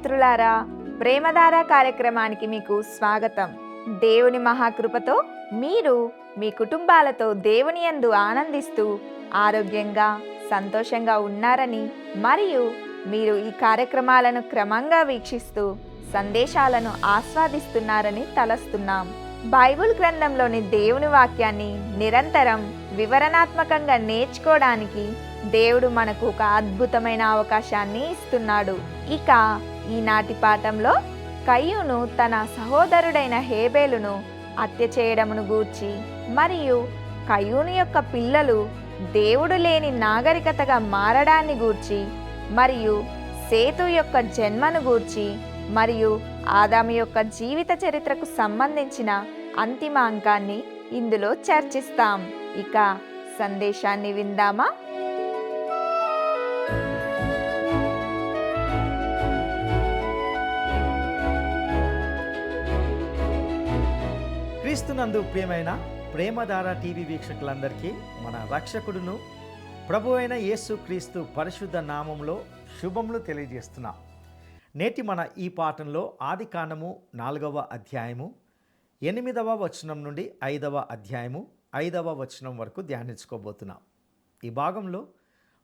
మిత్రులారా, ప్రేమధార కార్యక్రమానికి మీకు స్వాగతం. దేవుని మహాకృపతో మీరు మీ కుటుంబాలతో దేవుని యందు ఆనందిస్తూ ఆరోగ్యంగా సంతోషంగా ఉన్నారని మరియు మీరు ఈ కార్యక్రమాలను క్రమంగా వీక్షిస్తూ సందేశాలను ఆస్వాదిస్తున్నారని తలస్తున్నాం. బైబిల్ గ్రంథంలోని దేవుని వాక్యాన్ని నిరంతరం వివరణాత్మకంగా నేర్చుకోవడానికి దేవుడు మనకు ఒక అద్భుతమైన అవకాశాన్ని ఇస్తున్నాడు. ఇక ఈనాటి పాఠంలో కయ్యూను తన సహోదరుడైన హేబేలును హత్య చేయడమును గూర్చి మరియు కయ్యూను యొక్క పిల్లలు దేవుడు లేని నాగరికతగా మారడాన్ని గూర్చి మరియు సేతు యొక్క జన్మను గూర్చి మరియు ఆదాము యొక్క జీవిత చరిత్రకు సంబంధించిన అంతిమ అంకాన్ని ఇందులో చర్చిస్తాం. ఇక సందేశాన్ని విందామా? క్రీస్తునందు ప్రియమైన ప్రేమధార టీవీ వీక్షకులందరికీ మన రక్షకుడును ప్రభు అయిన యేసు క్రీస్తు పరిశుద్ధ నామంలో శుభములు తెలియజేస్తున్నాం. నేటి మన ఈ పాఠంలో ఆదికాండము 4వ అధ్యాయము 8వ వచనం నుండి 5వ అధ్యాయము 5వ వచనం వరకు ధ్యానించుకోబోతున్నాం. ఈ భాగంలో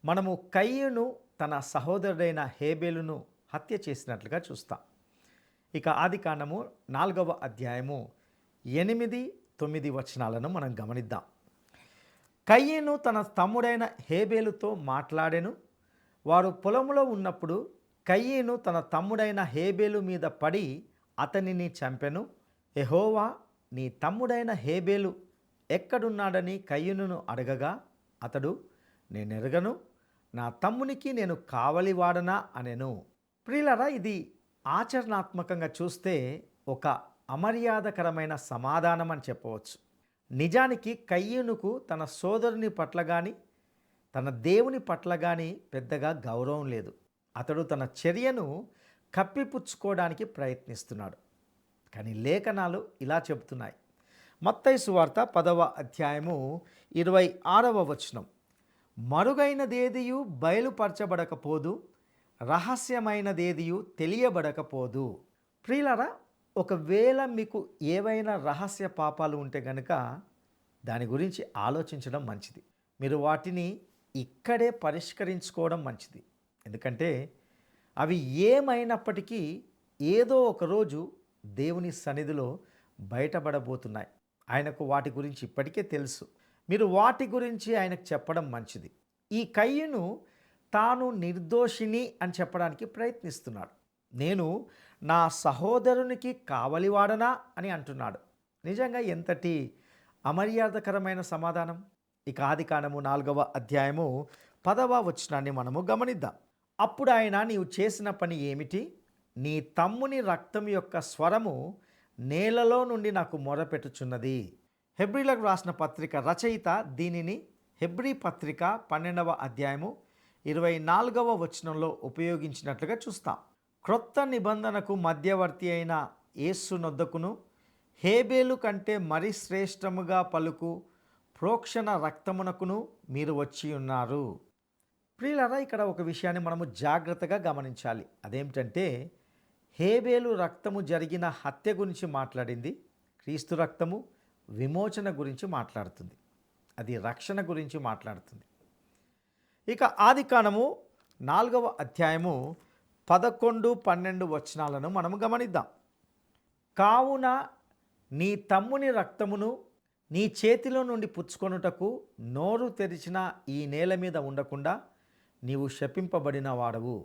మనము కయ్యూను తన సహోదరుడైన హేబేలును హత్య చేసినట్లుగా చూస్తాం. ఇక ఆదికాండము 4వ అధ్యాయము 8-9 వచనాలను మనం గమనిద్దాం. కయ్యూను తన తమ్ముడైన హేబేలుతో మాట్లాడెను. వారు పొలంలో ఉన్నప్పుడు కయ్యూను తన తమ్ముడైన హేబేలు మీద పడి అతనిని చంపెను. యెహోవా నీ తమ్ముడైన హేబేలు ఎక్కడున్నాడని కయ్యూనును అడగగా అతడు, నేనెరగను, నా తమ్మునికి నేను కావలివాడనా అనెను. ప్రియులారా, ఇది ఆచరణాత్మకంగా చూస్తే ఒక అమర్యాదకరమైన సమాధానం అని చెప్పవచ్చు. నిజానికి కయ్యూనుకు తన సోదరుని పట్ల కానీ తన దేవుని పట్ల కానీ పెద్దగా గౌరవం లేదు. అతడు తన చర్యను కప్పిపుచ్చుకోవడానికి ప్రయత్నిస్తున్నాడు. కానీ లేఖనాలు ఇలా చెబుతున్నాయి. మత్తయి సువార్త 10వ అధ్యాయము 26వ వచనం, మరుగైనదేదియు బయలుపరచబడకపోదు, రహస్యమైనదేదియు తెలియబడకపోదు. ప్రియులారా, ఒకవేళ మీకు ఏవైనా రహస్య పాపాలు ఉంటే కనుక దాని గురించి ఆలోచించడం మంచిది. మీరు వాటిని ఇక్కడే పరిష్కరించుకోవడం మంచిది. ఎందుకంటే అవి ఏమైనప్పటికీ ఏదో ఒకరోజు దేవుని సన్నిధిలో బయటపడబోతున్నాయి. ఆయనకు వాటి గురించి ఇప్పటికే తెలుసు. మీరు వాటి గురించి ఆయనకు చెప్పడం మంచిది. ఈ కయ్యూను తాను నిర్దోషిని అని చెప్పడానికి ప్రయత్నిస్తున్నాడు. నేను నా సహోదరునికి కావలివాడనా అని అంటున్నాడు. నిజంగా ఎంతటి అమర్యాదకరమైన సమాధానం. ఇక ఆదికాండము 4వ అధ్యాయము 10వ వచనాన్ని మనము గమనిద్దాం. అప్పుడు ఆయన, నీవు చేసిన పని ఏమిటి? నీ తమ్ముని రక్తం యొక్క స్వరము నేలలో నుండి నాకు మొరపెట్టుచున్నది. హెబ్రీలకు రాసిన పత్రిక రచయిత దీనిని హెబ్రీ పత్రిక 12వ అధ్యాయము 24వ వచనంలో ఉపయోగించినట్లుగా చూస్తాం. క్రొత్త నిబంధనకు మధ్యవర్తి అయిన యేసు నొద్దకును హేబేలు కంటే మరి శ్రేష్టముగా పలుకు ప్రోక్షణ రక్తమునకును మీరు వచ్చి ఉన్నారు. ప్రియులారా, ఇక్కడ ఒక విషయాన్ని మనము జాగ్రత్తగా గమనించాలి. అదేమిటంటే హేబేలు రక్తము జరిగిన హత్య గురించి మాట్లాడింది. క్రీస్తు రక్తము విమోచన గురించి మాట్లాడుతుంది. అది రక్షణ గురించి మాట్లాడుతుంది. ఇక ఆదికాండము 4వ అధ్యాయము 11-12 వచనాలను మనము గమనిద్దాం. కావున నీ తమ్ముని రక్తమును నీ చేతిలో నుండి పుచ్చుకొనుటకు నోరు తెరిచిన ఈ నేల మీద ఉండకుండా నీవు శపింపబడిన వాడవు.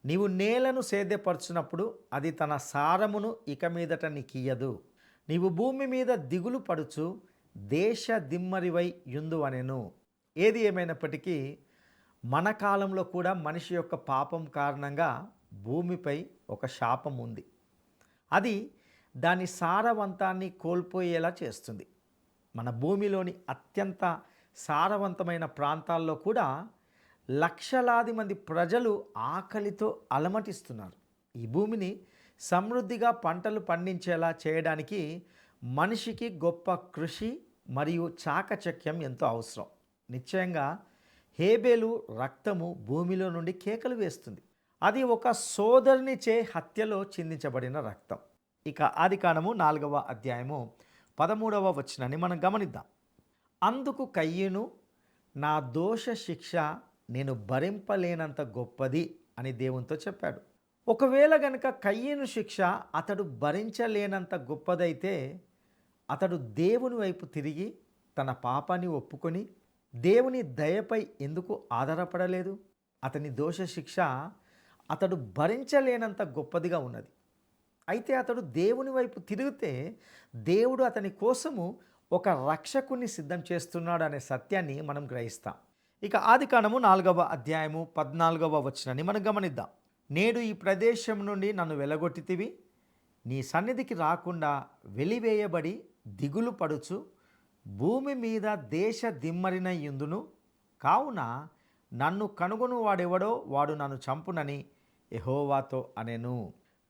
నీవు నేలను సేద్యపరచునప్పుడు అది తన సారమును ఇక మీదట నీకియ్యదు. నీవు భూమి మీద దిగులు పడుచు దేశ దిమ్మరివై యుందు అనెను. ఏది ఏమైనప్పటికీ మన కాలంలో కూడా మనిషి యొక్క పాపం కారణంగా భూమిపై ఒక శాపం ఉంది. అది దాని సారవంతాన్ని కోల్పోయేలా చేస్తుంది. మన భూమిలోని అత్యంత సారవంతమైన ప్రాంతాల్లో కూడా లక్షలాది మంది ప్రజలు ఆకలితో అలమటిస్తున్నారు. ఈ భూమిని సమృద్ధిగా పంటలు పండించేలా చేయడానికి మనిషికి గొప్ప కృషి మరియు చాకచక్యం ఎంతో అవసరం. నిశ్చయంగా హేబేలు రక్తము భూమిలో నుండి కేకలు వేస్తుంది. అది ఒక సోదరునిచే హత్యలో చిందించబడిన రక్తం. ఇక ఆదికాండము 4వ అధ్యాయము 13వ వచనాన్ని మనం గమనిద్దాం. అందుకు కయ్యను, నా దోష శిక్ష నేను భరింపలేనంత గొప్పది అని దేవునితో చెప్పాడు. ఒకవేళ గనుక కయ్యను శిక్ష అతడు భరించలేనంత గొప్పదైతే అతడు దేవుని వైపు తిరిగి తన పాపాన్ని ఒప్పుకొని దేవుని దయపై ఎందుకు ఆధారపడలేదు? అతని దోష శిక్ష అతడు భరించలేనంత గొప్పదిగా ఉన్నది. అయితే అతడు దేవుని వైపు తిరిగితే దేవుడు అతని కోసము ఒక రక్షకుని సిద్ధం చేస్తున్నాడు అనే సత్యాన్ని మనం గ్రహిస్తాం. ఇక ఆదికాండము 4వ అధ్యాయము 14వ వచనాన్ని మనం గమనిద్దాం. నేడు ఈ ప్రదేశం నుండి నన్ను వెలగొట్టితివి, నీ సన్నిధికి రాకుండా వెలివేయబడి దిగులు పడుచు భూమి మీద దేశ దిమ్మరిన యుందును, కావున నన్ను కనుగొను వాడెవడో వాడు నన్ను చంపునని యెహోవాతో అనెను.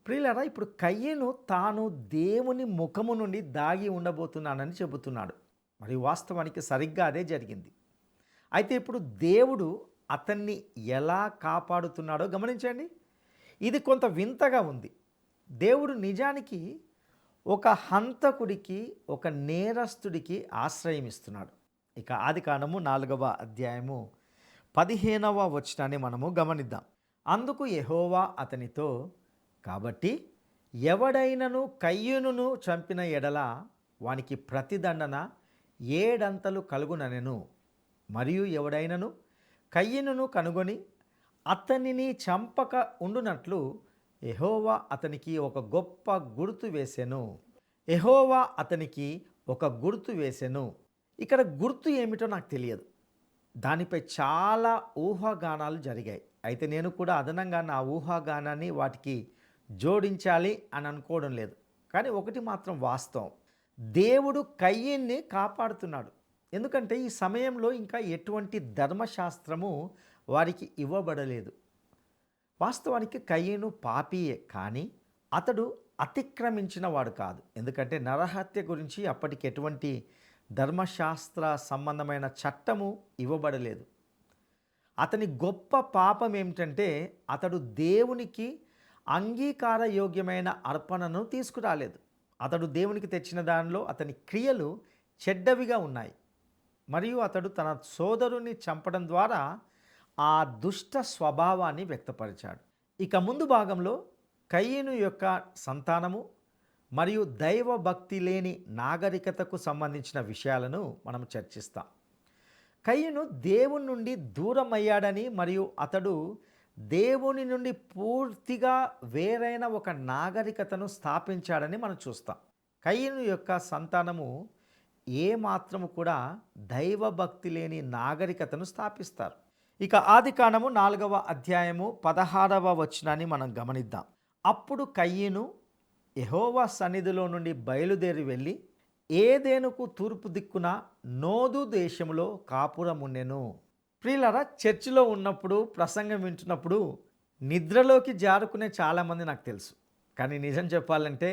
ప్రియులారా, ఇప్పుడు కయ్యను తాను దేవుని ముఖము నుండి దాగి ఉండబోతున్నానని చెబుతున్నాడు. మరియు వాస్తవానికి సరిగ్గా అదే జరిగింది. అయితే ఇప్పుడు దేవుడు అతన్ని ఎలా కాపాడుతున్నాడో గమనించండి. ఇది కొంత వింతగా ఉంది. దేవుడు నిజానికి ఒక హంతకుడికి, ఒక నేరస్తుడికి ఆశ్రయం ఇస్తున్నాడు. ఇక ఆదికాండము 4వ అధ్యాయము 15వ వచనాన్ని మనము గమనిద్దాం. అందుకు యెహోవా అతనితో, కాబట్టి ఎవడైనను కయ్యనును చంపిన ఎడల వానికి ప్రతిదండన 7 అంతలు కలుగుననెను. మరియు ఎవడైనను కయ్యనును కనుగొని అతనిని చంపక ఉండునట్లు యెహోవా అతనికి ఒక గొప్ప గుర్తు వేసెను. యెహోవా అతనికి ఒక గుర్తు వేసెను. ఇక్కడ గుర్తు ఏమిటో నాకు తెలియదు. దానిపై చాలా ఊహాగానాలు జరిగాయి. అయితే నేను కూడా అదనంగా నా ఊహాగానాన్ని వాటికి జోడించాలి అని అనుకోవడం లేదు. కానీ ఒకటి మాత్రం వాస్తవం, దేవుడు కయ్యన్ని కాపాడుతున్నాడు. ఎందుకంటే ఈ సమయంలో ఇంకా ఎటువంటి ధర్మశాస్త్రము వారికి ఇవ్వబడలేదు. వాస్తవానికి కయ్యను పాపియే, కానీ అతడు అతిక్రమించిన వాడు కాదు. ఎందుకంటే నరహత్య గురించి అప్పటికి ఎటువంటి ధర్మశాస్త్ర సంబంధమైన చట్టము ఇవ్వబడలేదు. అతని గొప్ప పాపం ఏమిటంటే అతడు దేవునికి అంగీకారయోగ్యమైన అర్పణను తీసుకురాలేదు. అతడు దేవునికి తెచ్చిన దానిలో అతని క్రియలు చెడ్డవిగా ఉన్నాయి. మరియు అతడు తన సోదరుని చంపడం ద్వారా ఆ దుష్ట స్వభావాన్ని వ్యక్తపరిచాడు. ఇక ముందు భాగంలో కయ్యను యొక్క సంతానము మరియు దైవ భక్తి లేని నాగరికతకు సంబంధించిన విషయాలను మనం చర్చిస్తాం. కయ్యను దేవుని నుండి దూరం అయ్యాడని మరియు అతడు దేవుని నుండి పూర్తిగా వేరైన ఒక నాగరికతను స్థాపించాడని మనం చూస్తాం. కయ్యను యొక్క సంతానము ఏమాత్రము కూడా దైవభక్తి లేని నాగరికతను స్థాపిస్తారు. ఇక ఆదికాండము 4వ అధ్యాయము 16వ వచనాన్ని మనం గమనిద్దాం. అప్పుడు కయ్యను యెహోవా సన్నిధిలో నుండి బయలుదేరి వెళ్ళి ఏదెనుకు తూర్పు దిక్కున నోదు దేశంలో కాపురముండెను. ప్రియులారా, చర్చిలో ఉన్నప్పుడు ప్రసంగం వింటున్నప్పుడు నిద్రలోకి జారుకునే చాలామంది నాకు తెలుసు. కానీ నిజం చెప్పాలంటే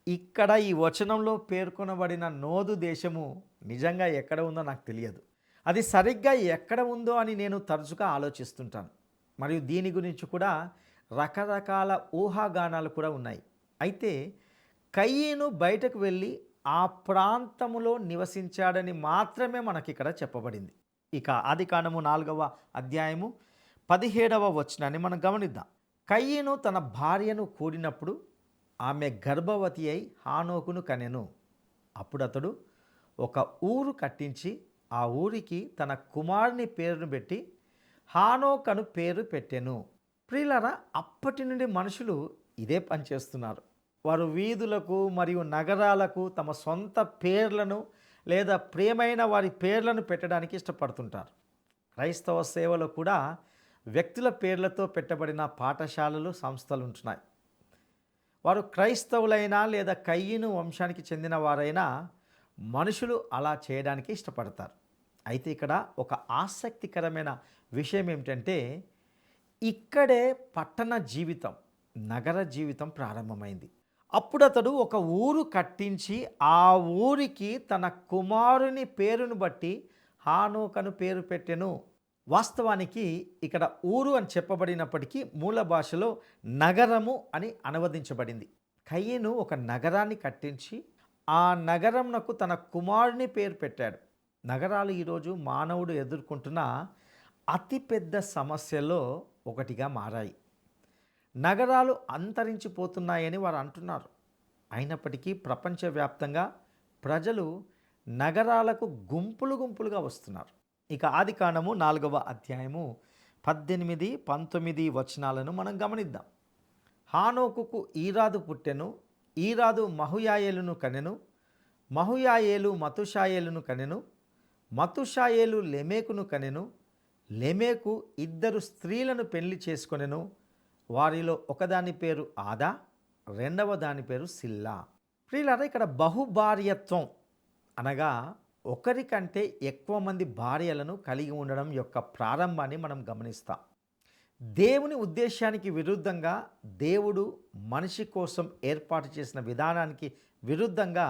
ఇక్కడ ఈ వచనంలో పేర్కొనబడిన నోదు దేశము నిజంగా ఎక్కడ ఉందో నాకు తెలియదు. అది సరిగ్గా ఎక్కడ ఉందో అని నేను తరచుగా ఆలోచిస్తుంటాను. మరియు దీని గురించి కూడా రకరకాల ఊహాగానాలు కూడా ఉన్నాయి. అయితే కయ్యను బయటకు వెళ్ళి ఆ ప్రాంతములో నివసించాడని మాత్రమే మనకి ఇక్కడ చెప్పబడింది. ఇక ఆదికాండము 4వ అధ్యాయము 17వ వచనాన్ని మనం గమనిద్దాం. కయ్యను తన భార్యను కూడినప్పుడు ఆమె గర్భవతి అయి హానోకును కనెను. అప్పుడు అతడు ఒక ఊరు కట్టించి ఆ ఊరికి తన కుమారుని పేరును పెట్టి హానోక్ అను పేరు పెట్టెను. ప్రియులారా, అప్పటి నుండి మనుషులు ఇదే పని చేస్తున్నారు. వారు వీధులకు మరియు నగరాలకు తమ సొంత పేర్లను లేదా ప్రియమైన వారి పేర్లను పెట్టడానికి ఇష్టపడుతుంటారు. క్రైస్తవ సేవలో కూడా వ్యక్తుల పేర్లతో పెట్టబడిన పాఠశాలలు, సంస్థలు ఉంటున్నాయి. వారు క్రైస్తవులైనా లేదా కయ్యను వంశానికి చెందిన వారైనా మనుషులు అలా చేయడానికి ఇష్టపడతారు. అయితే ఇక్కడ ఒక ఆసక్తికరమైన విషయం ఏమిటంటే ఇక్కడే పట్టణ జీవితం, నగర జీవితం ప్రారంభమైంది. అప్పుడు అతడు ఒక ఊరు కట్టించి ఆ ఊరికి తన కుమారుని పేరును బట్టి హానోక్ అను పేరు పెట్టెను. వాస్తవానికి ఇక్కడ ఊరు అని చెప్పబడినప్పటికీ మూల భాషలో నగరము అని అనువదించబడింది. కయ్యను ఒక నగరాన్ని కట్టించి ఆ నగరంనకు తన కుమారుని పేరు పెట్టాడు. నగరాలు ఈరోజు మానవుడు ఎదుర్కొంటున్న అతిపెద్ద సమస్యలో ఒకటిగా మారాయి. నగరాలు అంతరించిపోతున్నాయని వారు అంటున్నారు. అయినప్పటికీ ప్రపంచవ్యాప్తంగా ప్రజలు నగరాలకు గుంపులు గుంపులుగా వస్తున్నారు. ఇక ఆదికాండము 4వ అధ్యాయము 18, 19 వచనాలను మనం గమనిద్దాం. హానోకుకు ఈరాదు పుట్టెను, ఈరాదు మహుయాయేలును కనెను, మహుయాయేలు మతుషాయేలును కనెను, మతుషాయేలు లెమేకును కనెను, లెమేకు 2 స్త్రీలను పెళ్లి చేసుకొనెను. వారిలో ఒకదాని పేరు ఆదా, రెండవ దాని పేరు సిల్లా. ప్రియులారా, ఇక్కడ బహుభార్యత్వం అనగా ఒకరికంటే ఎక్కువ మంది భార్యలను కలిగి ఉండడం యొక్క ప్రారంభాన్ని మనం గమనిస్తాం. దేవుని ఉద్దేశానికి విరుద్ధంగా, దేవుడు మనిషి కోసం ఏర్పాటు చేసిన విధానానికి విరుద్ధంగా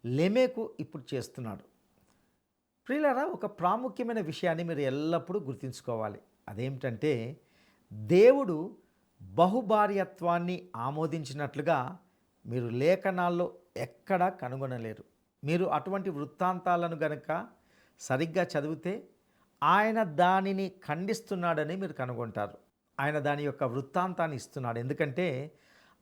లెమేకు ఇప్పుడు చేస్తున్నాడు. ప్రియులారా, ఒక ప్రాముఖ్యమైన విషయాన్ని మీరు ఎల్లప్పుడూ గుర్తుంచుకోవాలి. అదేమిటంటే, దేవుడు బహుభార్యత్వాన్ని ఆమోదించినట్లుగా మీరు లేఖనాల్లో ఎక్కడా కనుగొనలేరు. మీరు అటువంటి వృత్తాంతాలను గనక సరిగ్గా చదివితే ఆయన దానిని ఖండిస్తున్నాడని మీరు కనుగొంటారు. ఆయన దాని యొక్క వృత్తాంతాన్ని ఇస్తున్నాడు. ఎందుకంటే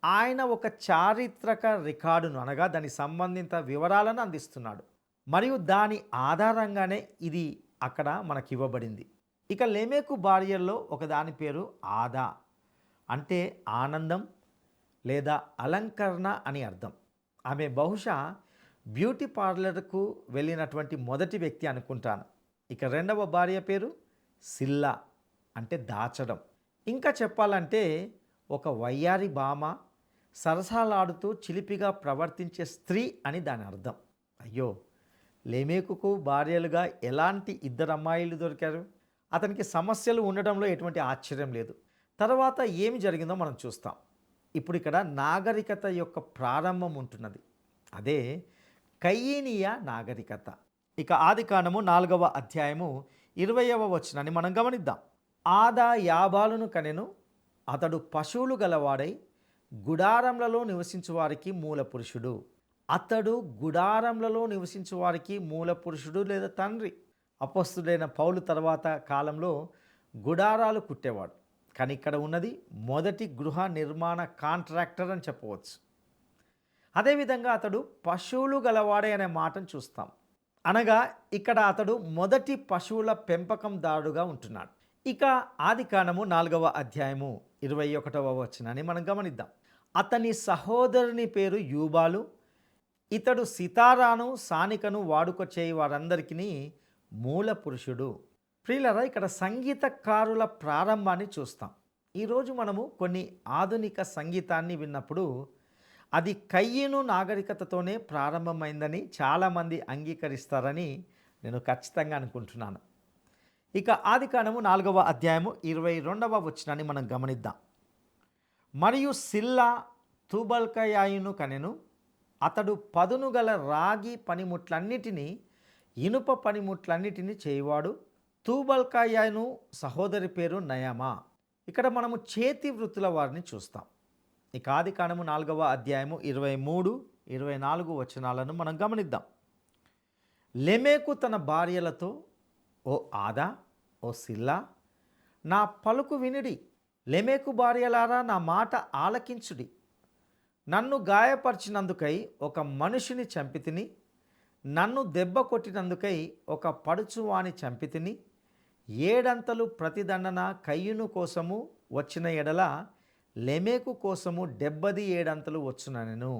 ఆయన ఒక చారిత్రక రికార్డును అనగా దానికి సంబంధిత వివరాలను అందిస్తున్నాడు. మరియు దాని ఆధారంగానే ఇది అక్కడ మనకి ఇవ్వబడింది. ఇక లెమేకు భార్యల్లో ఒకదాని పేరు ఆదా, అంటే ఆనందం లేదా అలంకరణ అని అర్థం. ఆమె బహుశా బ్యూటీ పార్లర్కు వెళ్ళినటువంటి మొదటి వ్యక్తి అనుకుంటాను. ఇక రెండవ భార్య పేరు సిల్లా, అంటే దాచడం. ఇంకా చెప్పాలంటే ఒక వయ్యారి భామ, సరసాలాడుతూ చిలిపిగా ప్రవర్తించే స్త్రీ అని దాని అర్థం. అయ్యో, లెమేకుకు భార్యలుగా ఎలాంటి 2 అమ్మాయిలు దొరికారు? అతనికి సమస్యలు ఉండడంలో ఎటువంటి ఆశ్చర్యం లేదు. తర్వాత ఏమి జరిగిందో మనం చూస్తాం. ఇప్పుడు ఇక్కడ నాగరికత యొక్క ప్రారంభం ఉంటున్నది. అదే కయ్యేనీయ నాగరికత. ఇక ఆదికాండము 4వ అధ్యాయము 20వ వచనాన్ని మనం గమనిద్దాం. ఆదా యాబాలును కనెను, అతడు పశువులు గలవాడై గుడారములలో నివసించు వారికి మూల పురుషుడు. అతడు గుడారములలో నివసించు వారికి మూల పురుషుడు లేదా తండ్రి. అపొస్తలుడైన పౌలు తర్వాత కాలంలో గుడారాలు కుట్టేవాడు. కానీ ఇక్కడ ఉన్నది మొదటి గృహ నిర్మాణ కాంట్రాక్టర్ అని చెప్పవచ్చు. అదేవిధంగా అతడు పశువులు గలవాడే అనే మాటను చూస్తాం. అనగా ఇక్కడ అతడు మొదటి పశువుల పెంపకందారుడుగా ఉంటున్నాడు. ఇక ఆదికాండము 4వ అధ్యాయము 21వ వచనాన్ని మనం గమనిద్దాం. అతని సహోదరుని పేరు యూబాలు, ఇతడు సితారాను సానికను వాడుక చేయి వారందరికీ మూల పురుషుడు. ప్రియులారా, ఇక్కడ సంగీతకారుల ప్రారంభాన్ని చూస్తాం. ఈరోజు మనము కొన్ని ఆధునిక సంగీతాన్ని విన్నప్పుడు అది కయ్యను నాగరికతతోనే ప్రారంభమైందని చాలామంది అంగీకరిస్తారని నేను ఖచ్చితంగా అనుకుంటున్నాను. ఇక ఆదికాండము 4వ అధ్యాయము 22వ వచనాన్ని మనం గమనిద్దాం. మరియు సిల్లా తూబల్కయాయును కనెను, అతడు పదును గల రాగి పనిముట్లన్నిటినీ ఇనుప పనిముట్లన్నిటినీ చేయువాడు. తూబల్కయాయును సహోదరి పేరు నయమా. ఇక్కడ మనము చేతి వృత్తుల వారిని చూస్తాం. ఇక ఆదికాండము 4వ అధ్యాయము 23, 24 వచనాలను మనం గమనిద్దాం. లెమేకు తన భార్యలతో, ఓ ఆదా, ఓ సిల్లా, నా పలుకు వినుడి. లెమేకు భార్యలారా, నా మాట ఆలకించుడి. నన్ను గాయపరిచినందుకై ఒక మనిషిని చంపితిని, నన్ను దెబ్బ కొట్టినందుకై ఒక పడుచువాని చంపితిని. 7 అంతలు ప్రతిదండన కయ్యూను కోసము వచ్చిన ఎడల లెమేకు కోసము 77 అంతలు వచ్చుననెను.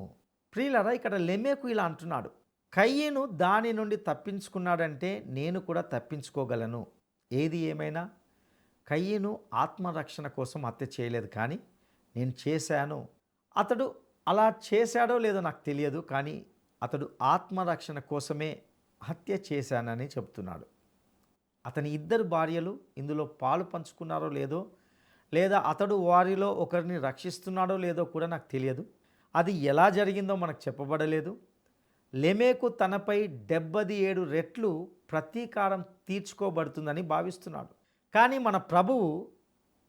ప్రియులారా, ఇక్కడ లెమేకు ఇలా అంటున్నాడు, కయ్యూను దాని నుండి తప్పించుకున్నాడంటే నేను కూడా తప్పించుకోగలను. ఏది ఏమైనా కయ్యూను ఆత్మరక్షణ కోసం హత్య చేయలేదు, కానీ నేను చేశాను. అతడు అలా చేశాడో లేదో నాకు తెలియదు, కానీ అతడు ఆత్మరక్షణ కోసమే హత్య చేశానని చెప్తున్నాడు. అతని 2 భార్యలు ఇందులో పాలు పంచుకున్నారో లేదో, లేదా అతడు వారిలో ఒకరిని రక్షిస్తున్నాడో లేదో కూడా నాకు తెలియదు. అది ఎలా జరిగిందో మనకు చెప్పబడలేదు. లెమేకు తనపై 77 రెట్లు ప్రతీకారం తీర్చుకోబడుతుందని భావిస్తున్నాడు. కానీ మన ప్రభువు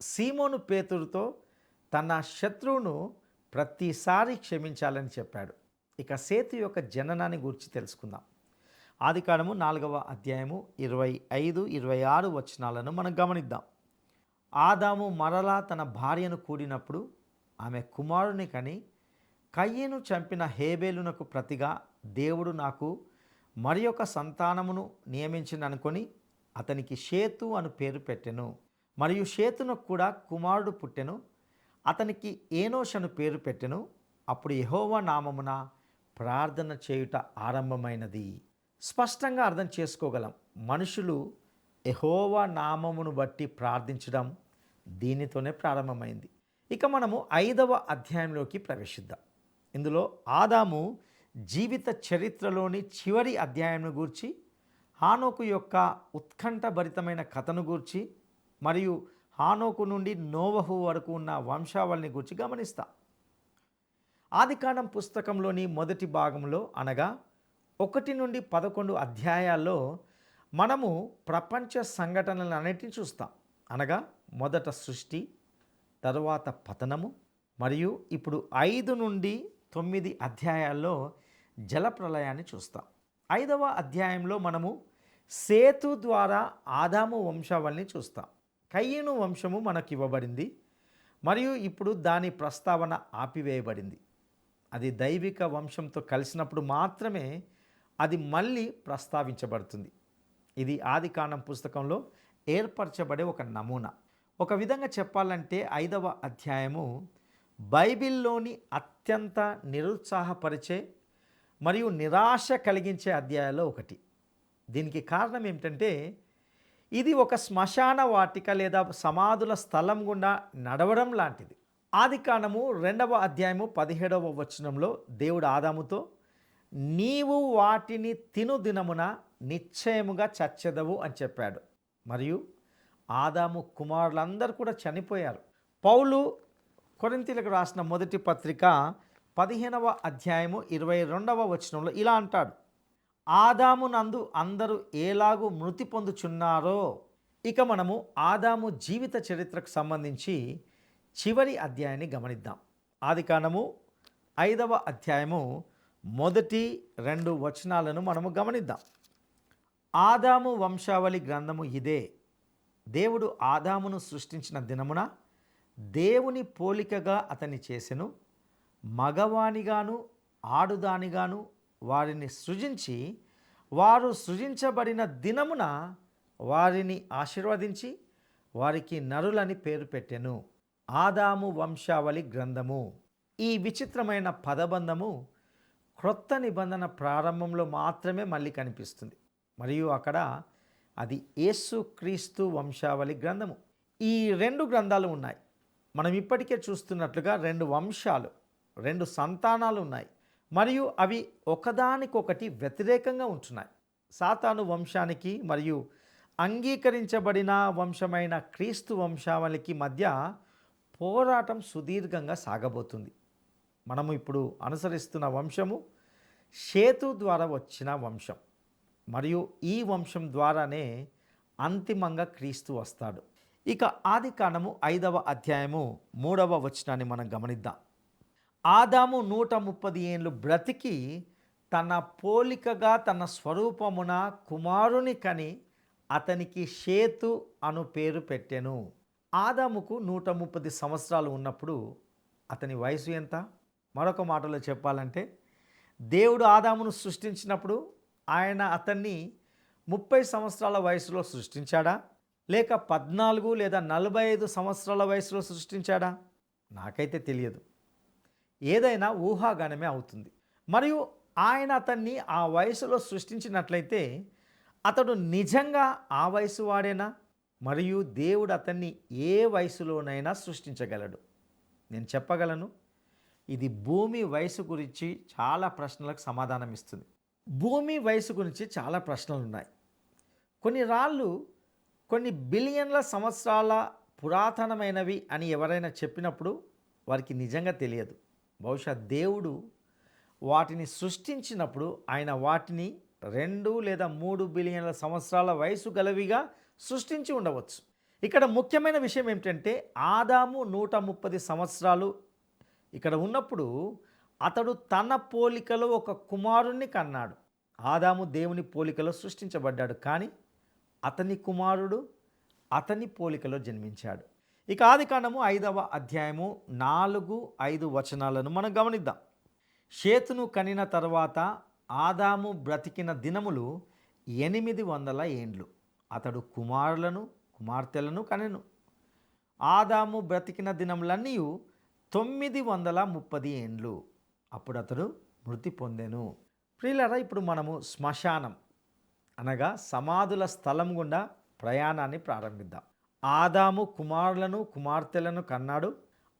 సీమోను పేతురుతో తన శత్రువును ప్రతిసారి క్షమించాలని చెప్పాడు. ఇక సేతు యొక్క జననాన్ని గురించి తెలుసుకుందాం. ఆదికాండము 4వ అధ్యాయము 25-26 వచనాలను మనం గమనిద్దాం. ఆదాము మరలా తన భార్యను కూడినప్పుడు ఆమె కుమారుని కని, కయ్యను చంపిన హేబేలునకు ప్రతిగా దేవుడు నాకు మరి ఒక సంతానమును నియమించిననుకొని అతనికి షేతు అను పేరు పెట్టెను. మరియు షేతునకు కూడా కుమారుడు పుట్టెను. అతనికి ఏనోష్ అను పేరు పెట్టెను. అప్పుడు యెహోవా నామమున ప్రార్థన చేయుట ఆరంభమైనది. స్పష్టంగా అర్థం చేసుకోగలం, మనుషులు యెహోవా నామమును బట్టి ప్రార్థించడం దీనితోనే ప్రారంభమైంది. ఇక మనము 5వ అధ్యాయంలోకి ప్రవేశిద్దాం. ఇందులో ఆదాము జీవిత చరిత్రలోని చివరి అధ్యాయం గూర్చి, హానోకు యొక్క ఉత్కంఠభరితమైన కథను గూర్చి, మరియు హానోకు నుండి నోవహు వరకు ఉన్న వంశావళిని గురించి గమనిస్తాం. ఆదికాండం పుస్తకంలోని మొదటి భాగంలో అనగా 1-11 అధ్యాయాల్లో మనము ప్రపంచ సంఘటనలన్నిటిని చూస్తాం. అనగా మొదట సృష్టి, తరువాత పతనము, మరియు ఇప్పుడు 5-9 అధ్యాయాల్లో జలప్రళయాన్ని చూస్తాం. 5వ అధ్యాయంలో మనము సేతు ద్వారా ఆదాము వంశావళిని చూస్తాం. కయ్యను వంశము మనకు ఇవ్వబడింది, మరియు ఇప్పుడు దాని ప్రస్తావన ఆపివేయబడింది. అది దైవిక వంశంతో కలిసినప్పుడు మాత్రమే అది మళ్ళీ ప్రస్తావించబడుతుంది. ఇది ఆదికాండం పుస్తకంలో ఏర్పరచబడే ఒక నమూనా. ఒక విధంగా చెప్పాలంటే 5వ అధ్యాయము బైబిల్లోని అత్యంత నిరుత్సాహపరిచే మరియు నిరాశ కలిగించే అధ్యాయాల్లో ఒకటి. దీనికి కారణం ఏమిటంటే, ఇది ఒక శ్మశాన వాటిక లేదా సమాధుల స్థలం గుండా నడవడం లాంటిది. ఆదికాండము 2వ అధ్యాయము 17వ వచనంలో దేవుడు ఆదాముతో, నీవు వాటిని తిను దినమున నిశ్చయముగా చచ్చెదవు అని చెప్పాడు. మరియు ఆదాము కుమారులందరూ కూడా చనిపోయారు. పౌలు కొరింథీయులకు రాసిన మొదటి పత్రిక 15వ అధ్యాయము 22వ వచనంలో ఇలా అంటాడు, ఆదాము నందు అందరూ ఎలాగూ మృతి పొందుచున్నారో. ఇక మనము ఆదాము జీవిత చరిత్రకు సంబంధించి చివరి అధ్యాయాన్ని గమనిద్దాం. ఆదికాండము 5వ అధ్యాయము మొదటి 2 వచనాలను మనము గమనిద్దాం. ఆదాము వంశావళి గ్రంథము ఇదే. దేవుడు ఆదామును సృష్టించిన దినమున దేవుని పోలికగా అతన్ని చేసెను. మగవానిగాను ఆడుదానిగాను వారిని సృజించి, వారు సృజించబడిన దినమున వారిని ఆశీర్వదించి వారికి నరులని పేరు పెట్టెను. ఆదాము వంశావళి గ్రంథము. ఈ విచిత్రమైన పదబంధము క్రొత్త నిబంధన ప్రారంభంలో మాత్రమే మళ్ళీ కనిపిస్తుంది, మరియు అక్కడ అది యేసుక్రీస్తు వంశావళి గ్రంథము. ఈ 2 గ్రంథాలు ఉన్నాయి. మనం ఇప్పటికే చూస్తున్నట్లుగా 2 వంశాలు, 2 సంతానాలు ఉన్నాయి, మరియు అవి ఒకదానికొకటి వ్యతిరేకంగా ఉంటున్నాయి. సాతాను వంశానికి మరియు అంగీకరించబడిన వంశమైన క్రీస్తు వంశావళికి మధ్య పోరాటం సుదీర్ఘంగా సాగబోతుంది. మనము ఇప్పుడు అనుసరిస్తున్న వంశము షేతు ద్వారా వచ్చిన వంశం, మరియు ఈ వంశం ద్వారానే అంతిమంగా క్రీస్తు వస్తాడు. ఇక ఆదికాండము 5వ అధ్యాయము 3వ వచనాన్ని మనం గమనిద్దాం. ఆదాము 130 ఏండ్లు బ్రతికి తన పోలికగా తన స్వరూపమున కుమారుని కని అతనికి షేతు అను పేరు పెట్టెను. ఆదాముకు 130 సంవత్సరాలు ఉన్నప్పుడు అతని వయసు ఎంత? మరొక మాటలో చెప్పాలంటే, దేవుడు ఆదామును సృష్టించినప్పుడు ఆయన అతన్ని 30 సంవత్సరాల వయసులో సృష్టించాడా, లేక 14 లేదా 45 సంవత్సరాల వయసులో సృష్టించాడా? నాకైతే తెలియదు. ఏదైనా ఊహాగానమే అవుతుంది. మరియు ఆయన అతన్ని ఆ వయసులో సృష్టించినట్లయితే అతడు నిజంగా ఆ వయసు వాడేనా? మరియు దేవుడు అతన్ని ఏ వయసులోనైనా సృష్టించగలడు. నేను చెప్పగలను, ఇది భూమి వయసు గురించి చాలా ప్రశ్నలకు సమాధానం ఇస్తుంది. భూమి వయసు గురించి చాలా ప్రశ్నలు ఉన్నాయి. కొన్ని రాళ్ళు కొన్ని బిలియన్ల సంవత్సరాల పురాతనమైనవి అని ఎవరైనా చెప్పినప్పుడు వారికి నిజంగా తెలియదు. బహుశా దేవుడు వాటిని సృష్టించినప్పుడు ఆయన వాటిని 2 లేదా 3 బిలియన్ల సంవత్సరాల వయసు గలవిగా సృష్టించి ఉండవచ్చు. ఇక్కడ ముఖ్యమైన విషయం ఏమిటంటే ఆదాము 130 సంవత్సరాలు ఇక్కడ ఉన్నప్పుడు అతడు తన పోలికలో ఒక కుమారుణ్ణి కన్నాడు. ఆదాము దేవుని పోలికలో సృష్టించబడ్డాడు, కానీ అతని కుమారుడు అతని పోలికలో జన్మించాడు. ఇక ఆదికాండము 5వ అధ్యాయము 4-5 వచనాలను మనం గమనిద్దాం. షేతును కనిన తర్వాత ఆదాము బ్రతికిన దినములు 800 ఏండ్లు. అతడు కుమారులను కుమార్తెలను కనెను. ఆదాము బ్రతికిన దినములన్నీ 930 ఏండ్లు. అప్పుడు అతడు మృతి పొందెను. ప్రియులారా, ఇప్పుడు మనము శ్మశానం అనగా సమాధుల స్థలం గుండా ప్రయాణాన్ని ప్రారంభిద్దాం. ఆదాము కుమారులను కుమార్తెలను కన్నాడు.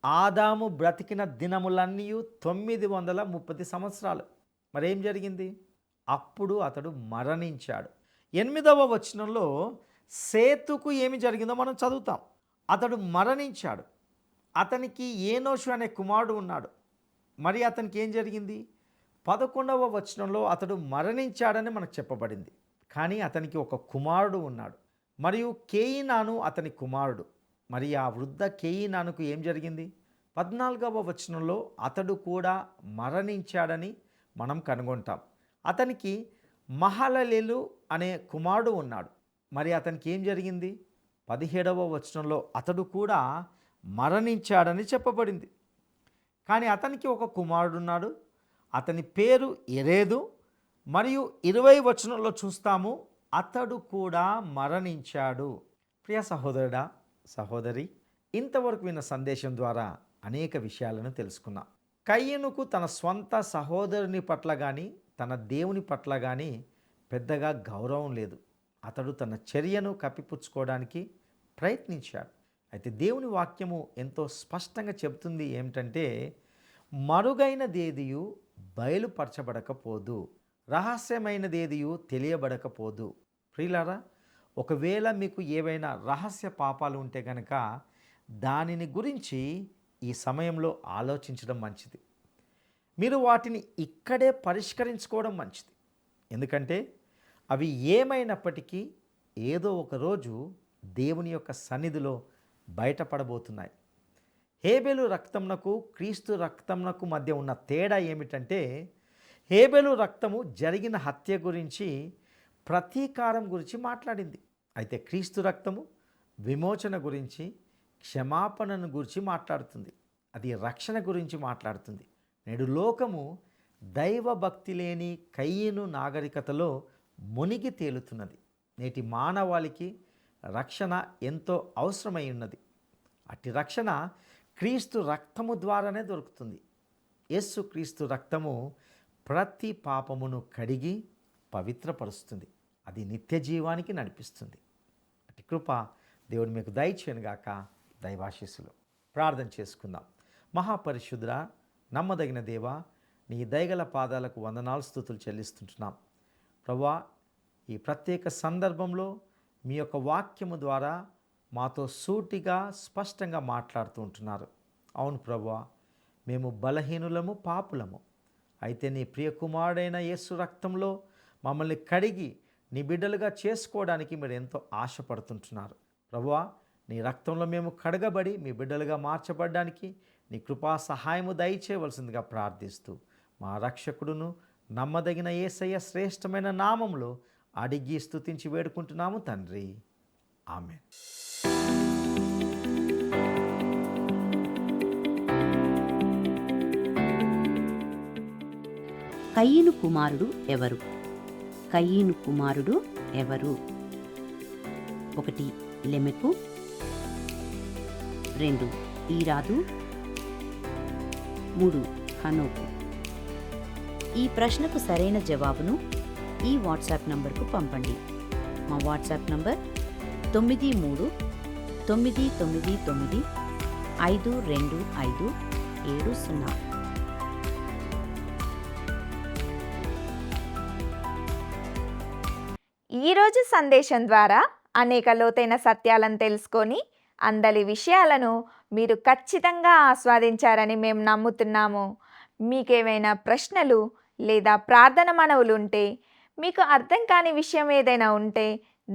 ఆదాము బ్రతికిన దినములన్నీ 930 సంవత్సరాలు. మరేం జరిగింది? అప్పుడు అతడు మరణించాడు. 8వ వచనంలో సేతుకు ఏమి జరిగిందో మనం చదువుతాం. అతడు మరణించాడు. అతనికి ఏనోషు అనే కుమారుడు ఉన్నాడు. మరి అతనికి ఏం జరిగింది? 11వ వచనంలో అతడు మరణించాడని మనకు చెప్పబడింది. కానీ అతనికి ఒక కుమారుడు ఉన్నాడు, మరియు కేయినాను అతని కుమారుడు. మరి ఆ వృద్ధ కేయినానుకు ఏం జరిగింది? 14వ వచనంలో అతడు కూడా మరణించాడని మనం కనుగొంటాం. అతనికి మహలలేలు అనే కుమారుడు ఉన్నాడు. మరి అతనికి ఏం జరిగింది? 17వ వచనంలో అతడు కూడా మరణించాడని చెప్పబడింది. కానీ అతనికి ఒక కుమారుడు ఉన్నాడు. అతని పేరు ఎరేదు. మరియు 20వ వచనంలో చూస్తాము, అతడు కూడా మరణించాడు. ప్రియ సహోదరుడా, సహోదరి, ఇంతవరకు విన్న సందేశం ద్వారా అనేక విషయాలను తెలుసుకున్నాం. కయ్యనుకు తన స్వంత సహోదరుని పట్ల కానీ తన దేవుని పట్ల కానీ పెద్దగా గౌరవం లేదు. అతడు తన చర్యను కప్పిపుచ్చుకోవడానికి ప్రయత్నించాడు. అయితే దేవుని వాక్యము ఎంతో స్పష్టంగా చెబుతుంది ఏమిటంటే, మరుగైనదేదియు బయలుపరచబడకపోదు, రహస్యమైనదేదియు తెలియబడకపోదు. ప్రియులారా, ఒకవేళ మీకు ఏవైనా రహస్య పాపాలు ఉంటే కనుక దానిని గురించి ఈ సమయంలో ఆలోచించడం మంచిది. మీరు వాటిని ఇక్కడే పరిష్కరించుకోవడం మంచిది. ఎందుకంటే అవి ఏమైనప్పటికీ ఏదో ఒక రోజు దేవుని యొక్క సన్నిధిలో బయటపడబోతున్నాయి. హేబెలు రక్తమునకు క్రీస్తు రక్తమునకు మధ్య ఉన్న తేడా ఏమిటంటే, హేబెలు రక్తము జరిగిన హత్య గురించి, ప్రతీకారం గురించి మాట్లాడింది. అయితే క్రీస్తు రక్తము విమోచన గురించి, క్షమాపణను గురించి మాట్లాడుతుంది. అది రక్షణ గురించి మాట్లాడుతుంది. నేడు లోకము దైవభక్తి లేని కయ్యను నాగరికతలో మునిగి తేలుతున్నది. నేటి మానవాళికి రక్షణ ఎంతో అవసరమై ఉన్నది. అట్టి రక్షణ క్రీస్తు రక్తము ద్వారానే దొరుకుతుంది. యేసు క్రీస్తు రక్తము ప్రతి పాపమును కడిగి పవిత్రపరుస్తుంది. అది నిత్య జీవానికి నడిపిస్తుంది. అట్టి కృప దేవుడు మీకు దయచేయనుగాక. దైవాశీస్సులు. ప్రార్థన చేసుకుందాం. మహాపరిశుద్ధుడా, నమ్మదగిన దేవా, నీ దయగల పాదాలకు వందనాలు స్తుతులు చెల్లిస్తుంటున్నాం. ప్రభువా, ఈ ప్రత్యేక సందర్భంలో మీ యొక్క వాక్యము ద్వారా మాతో సూటిగా స్పష్టంగా మాట్లాడుతూ ఉంటున్నారు. అవును ప్రభువా, మేము బలహీనులము, పాపులము. అయితే నీ ప్రియ కుమారుడైన యేసు రక్తంలో మమ్మల్ని కడిగి నీ బిడ్డలుగా చేసుకోవడానికి మీరు ఎంతో ఆశపడుతుంటున్నారు. ప్రభువా, నీ రక్తంలో మేము కడగబడి మీ బిడ్డలుగా మార్చబడడానికి నీ కృపా సహాయము దయచేయవలసిందిగా ప్రార్థిస్తూ, మా రక్షకుడును నమ్మదగిన యేసయ్య శ్రేష్టమైన నామములో అడిగి స్తుతించి వేడుకుంటున్నాము తండ్రి. ఆమేన్. కయీను కుమారుడు ఎవరు? కయీను కుమారుడు ఎవరు? 1 లెమెకు, 2 ఈరాదు, 3 హనోకు. ఈ ప్రశ్నకు సరైన జవాబును ఈ వాట్సాప్ నంబర్కు పంపండి. మా వాట్సాప్ నంబర్ 9399952570. ఈరోజు సందేశం ద్వారా అనేక లోతైన సత్యాలను తెలుసుకొని అందలి విషయాలను మీరు ఖచ్చితంగా ఆస్వాదించారని మేము నమ్ముతున్నాము. మీకేమైనా ప్రశ్నలు లేదా ప్రార్థన మనవులు ఉంటే, మీకు అర్థం కాని విషయం ఏదైనా ఉంటే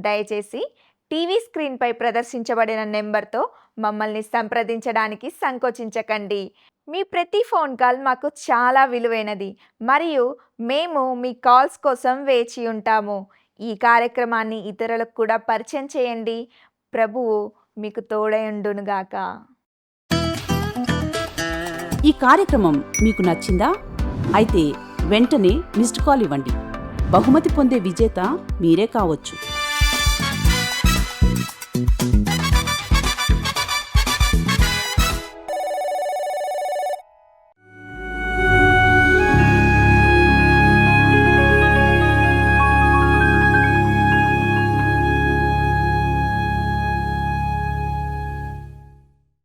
దయచేసి టీవీ స్క్రీన్పై ప్రదర్శించబడిన నెంబర్తో మమ్మల్ని సంప్రదించడానికి సంకోచించకండి. మీ ప్రతి ఫోన్ కాల్ మాకు చాలా విలువైనది మరియు మేము మీ కాల్స్ కోసం వేచి ఉంటాము. ఈ కార్యక్రమాన్ని ఇతరులకు కూడా పరిచయం చేయండి. ప్రభువు మీకు తోడయుండునుగాక. ఈ కార్యక్రమం మీకు నచ్చిందా? అయితే వెంటనే మిస్డ్ కాల్ ఇవ్వండి. బహుమతి పొందే విజేత మీరే కావచ్చు.